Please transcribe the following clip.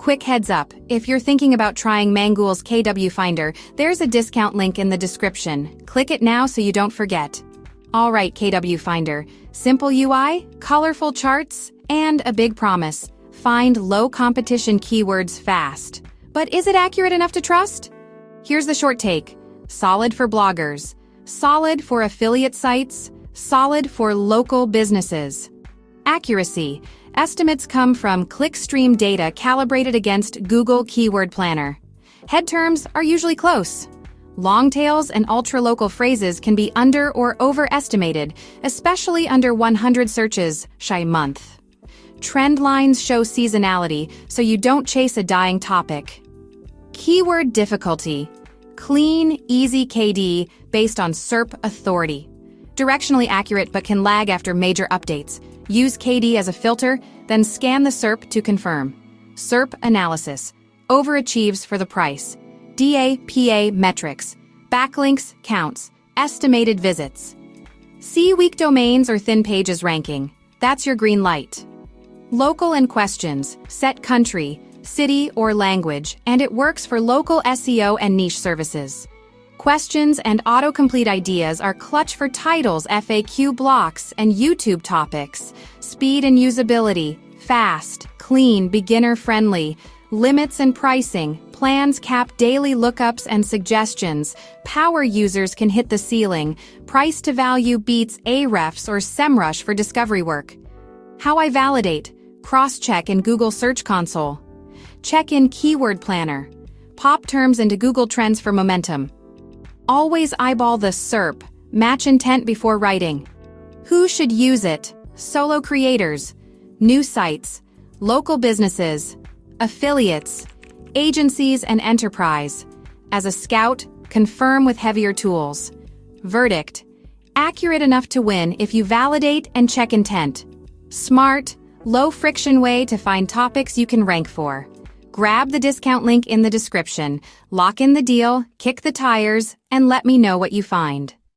Quick heads up, if you're thinking about trying Mangools KWFinder, there's a discount link in the description. Click it now so you don't forget. Alright KWFinder, simple UI, colorful charts, and a big promise. Find low competition keywords fast. But is it accurate enough to trust? Here's the short take. Solid for bloggers. Solid for affiliate sites. Solid for local businesses. Accuracy. Estimates come from clickstream data calibrated against Google Keyword Planner. Head terms are usually close. Long tails and ultra-local phrases can be under or overestimated, especially under 100 searches shy month. Trend lines show seasonality, so you don't chase a dying topic. Keyword difficulty. Clean, easy KD based on SERP authority. Directionally accurate but can lag after major updates. Use KD as a filter, then scan the SERP to confirm. SERP analysis. Overachieves for the price. DA/PA metrics. Backlinks counts. Estimated visits. See weak domains or thin pages ranking. That's your green light. Local and questions. Set country, city, or language, and it works for local SEO and niche services. Questions and autocomplete ideas are clutch for titles, FAQ blocks, and YouTube topics. Speed and usability. Fast, clean, beginner-friendly. Limits and pricing. Plans cap daily lookups and suggestions. Power users can hit the ceiling. Price to value beats Ahrefs or SEMrush for discovery work. How I validate. Cross-check in Google Search Console. Check in Keyword Planner. Pop terms into Google Trends for momentum. Always eyeball the SERP. Match intent before writing. Who should use it? Solo creators. New sites. Local businesses. Affiliates. Agencies and enterprise. As a scout, confirm with heavier tools. Verdict. Accurate enough to win if you validate and check intent. Smart, low-friction way to find topics you can rank for. Grab the discount link in the description, lock in the deal, kick the tires, and let me know what you find.